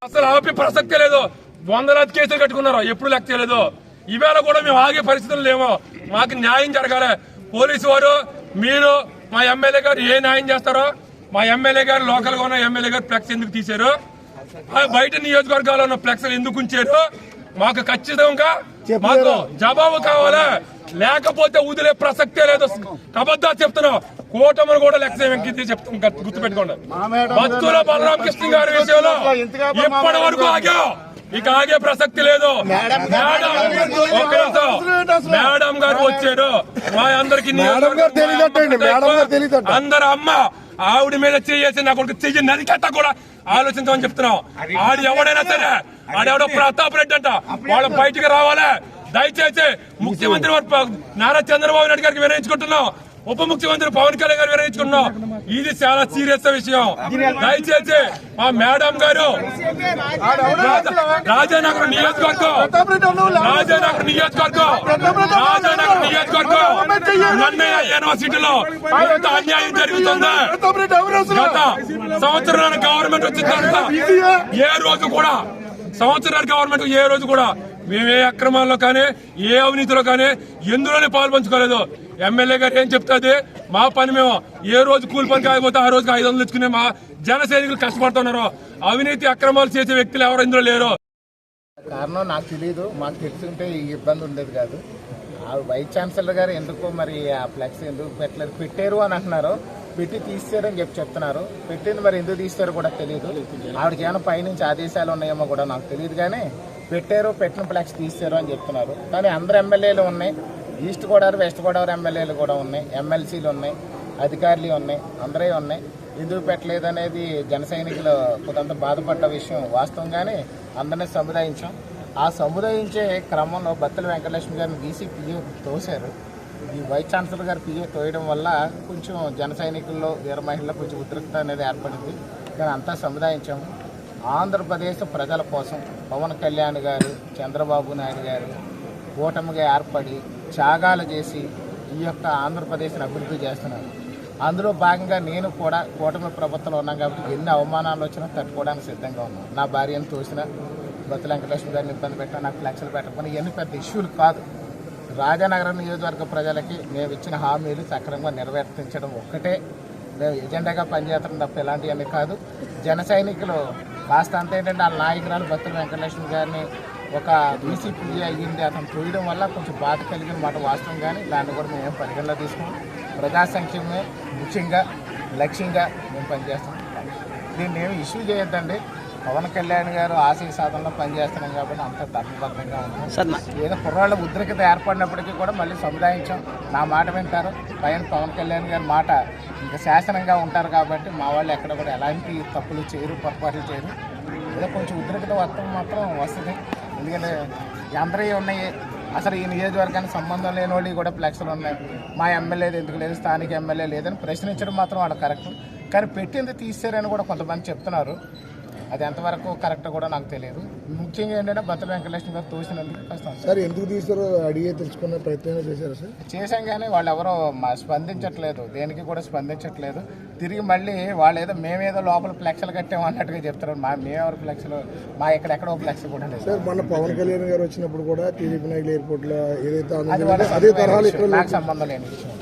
అసలు ఆపే ప్రసక్తే లేదు. వందలాది కేసులు కట్టుకున్నారు, ఎప్పుడు లెక్క చేయలేదు. ఈవేళ కూడా మేము ఆగే పరిస్థితులు లేమో. మాకు న్యాయం జరగాలి. పోలీసు వారు, మీరు, మా ఎమ్మెల్యే గారు ఏ న్యాయం చేస్తారో. మా ఎమ్మెల్యే గారు, లోకల్ గా ఉన్న ఎమ్మెల్యే గారు ఫ్లెక్స్ ఎందుకు తీశారు, బయట నియోజకవర్గాల్లో ఉన్న ఫ్లెక్స్ ఎందుకు ఉంచారు, మాకు ఖచ్చితంగా మాకు జవాబు కావాలి. లేకపోతే వదిలే ప్రసక్తే లేదు. అబద్దా చెప్తున్నాం. కూటమిని కూడా లెక్క చెప్తాం, గుర్తుపెట్టుకోండి. భక్తుల బలరామకృష్ణ గారి విషయంలో ఇప్పటి వరకు ఆగాం, ఇక ఆగే ప్రసక్తి లేదు. మేడం గారు వచ్చారు, మా అందరికి అందరు అమ్మ ఆవిడ మీద చేసి నా కొడుకు చెయ్యి నరికెట్ట కూడా ఆలోచించమని చెప్తున్నాం. ఆడు ఎవడైనా సరే, ఆడెవడో ప్రతాప్ రెడ్డి అంట, వాళ్ళు బయటికి రావాలి. దయచేసి ముఖ్యమంత్రి నారా చంద్రబాబు నాయుడు గారికి వినయించుకుంటున్నాం, ఉప ముఖ్యమంత్రి పవన్ కళ్యాణ్ గారు వినయించుకున్నాం. ఇది చాలా సీరియస్ విషయం. దయచేసి మా మేడం గారు రాజానగరం నియోజకవర్గం నన్నయ్య యూనివర్సిటీలో ఎంత అన్యాయం జరుగుతుంది. గత సంవత్సరానికి గవర్నమెంట్ వచ్చిన తర్వాత ఏ రోజు కూడా, సంవత్సరానికి గవర్నమెంట్ ఏ రోజు కూడా మేము ఏ అక్రమాల్లో కానీ ఏ అవినీతిలో కానీ ఎందులోనే పాల్పంచుకోలేదు. ఎమ్మెల్యే గారు ఏం చెప్తుంది, మా పని మేము ఏ రోజు కూలి పని కాకపోతే ఆ రోజుకి 500 తెచ్చుకునే మా జన సైనికులు కష్టపడుతున్నారు. అవినీతి అక్రమాలు చేసే వ్యక్తులు ఎవరు ఇందులో లేరు. కారణం నాకు తెలియదు, మాకు తెలుసుంటే ఈ ఇబ్బంది ఉండేది కాదు. వైస్ ఛాన్సలర్ గారు ఎందుకో మరి ఆ ఫ్లెక్స్ ఎందుకు పెట్టలేదు, పెట్టారు అని అంటున్నారు, పెట్టి తీస్తారని చెప్తున్నారు. పెట్టింది మరి ఎందుకు తీస్తారో కూడా తెలియదు. ఆవిడకి ఏమైనా పైనుంచి ఆదేశాలు ఉన్నాయేమో కూడా నాకు తెలియదు. కానీ పెట్టారు, పెట్టిన ఫ్లెక్స్ తీస్తారు అని చెప్తున్నారు. కానీ అందరు ఎమ్మెల్యేలు ఉన్నాయి, ఈస్ట్ గోదావరి వెస్ట్ గోదావరి ఎమ్మెల్యేలు కూడా ఉన్నాయి, ఎమ్మెల్సీలు ఉన్నాయి, అధికారులు ఉన్నాయి, అందరే ఉన్నాయి. ఎందుకు పెట్టలేదు అనేది జన సైనికులు కొంత బాధపడ్డ విషయం వాస్తవంగానే అందరినీ సముదాయించాం. ఆ సముదాయించే క్రమంలో బత్తల వెంకటలక్ష్మి గారిని డీసీ పిఏ తోశారు. ఈ వైస్ ఛాన్సలర్ గారు పిఏ తోయడం వల్ల కొంచెం జన సైనికుల్లో వీర మహిళల్లో కొంచెం ఉద్రిక్త అనేది ఏర్పడింది. కానీ అంతా సముదాయించాము. ఆంధ్రప్రదేశ్ ప్రజల కోసం పవన్ కళ్యాణ్ గారు, చంద్రబాబు నాయుడు గారు కూటమిగా ఏర్పడి త్యాగాలు చేసి ఈ యొక్క ఆంధ్రప్రదేశ్ని అభివృద్ధి చేస్తున్నారు. అందులో భాగంగా నేను కూడా కూటమి ప్రభుత్వంలో ఉన్నాను కాబట్టి ఎన్ని అవమానాలు వచ్చినా తట్టుకోవడానికి సిద్ధంగా ఉన్నాను. నా భార్యను తోసిన, బత్తల వెంకటలక్ష్మి గారిని ఇబ్బంది పెట్టినా, నాకు ఫ్లెక్స్లు పెట్టకపోయినా ఇవన్నీ పెద్ద ఇష్యూలు కాదు. రాజానగరం నియోజకవర్గ ప్రజలకి మేము ఇచ్చిన హామీలు సక్రమంగా నెరవేర్తించడం ఒక్కటే మేము ఎజెండాగా పనిచేస్తాం తప్ప ఎలాంటివన్నీ కాదు. జన సైనికులు కాస్త అంత ఏంటంటే వాళ్ళ నాయకురాలు బత్తల వెంకటలక్ష్మి గారిని ఒక బీసీపీ అయ్యింది, అతను చూడడం వల్ల కొంచెం బాధ కలిగిన మాట వాస్తవం. కానీ దాన్ని కూడా మేము పరిగణలో తీసుకున్నాం. ప్రజా సంక్షేమమే ముఖ్యంగా లక్ష్యంగా మేము పనిచేస్తాం. దీన్ని ఏమి ఇష్యూ చేయొద్దండి. పవన్ కళ్యాణ్ గారు ఆశయ సాధనలో పనిచేస్తున్నాం కాబట్టి అంత ధర్మబద్ధంగా ఉన్నాం. ఏదో కుర్రాళ్ళ ఉద్రిక్తత ఏర్పడినప్పటికీ కూడా మళ్ళీ సముదాయించాం. నా మాట వింటారు, పైన పవన్ కళ్యాణ్ గారి మాట ఇంకా శాసనంగా ఉంటారు కాబట్టి మా వాళ్ళు ఎక్కడ కూడా ఎలాంటి తప్పులు చేయరు, పొరపాట్లు చేయరు. ఏదో కొంచెం ఉద్రిక్తత మాత్రం వస్తుంది. ఎందుకంటే అందరూ ఉన్నాయి, అసలు ఈ నియోజకవర్గానికి సంబంధం లేని వాళ్ళు కూడా ఫ్లెక్స్లు ఉన్నాయి. మా ఎమ్మెల్యేది ఎందుకు లేదు, స్థానిక ఎమ్మెల్యే లేదని ప్రశ్నించడం మాత్రం వాళ్ళు కరెక్ట్. కానీ పెట్టింది తీసారని కూడా కొంతమంది చెప్తున్నారు. అది ఎంతవరకు కరెక్ట్ కూడా నాకు తెలియదు. ముఖ్యంగా ఏంటంటే బత్తల వెంకటలక్ష్మి గారు తోసినందుకు కష్టం. సార్ ఎందుకు తీసారో అడిగే తెలుసుకునే ప్రయత్నం చేశారు సార్? చేశాం కానీ వాళ్ళు ఎవరో స్పందించట్లేదు, దేనికి కూడా స్పందించట్లేదు. తిరిగి మళ్ళీ వాళ్ళు ఏదో మేమేదో లోపల ఫ్లెక్స్లు కట్టాము అన్నట్టుగా చెప్తారు. మేమెవరు ఫ్లెక్స్లు, మా ఎక్కడెక్కడో ఫ్లెక్స్ కూడా లేదు సార్. మొన్న పవన్ కళ్యాణ్ గారు వచ్చినప్పుడు కూడా టీడీపీ నాయకులు ఎయిర్పోర్ట్ లో ఏదైతే అదే తరహాలు నాకు సంబంధం లేని విషయం.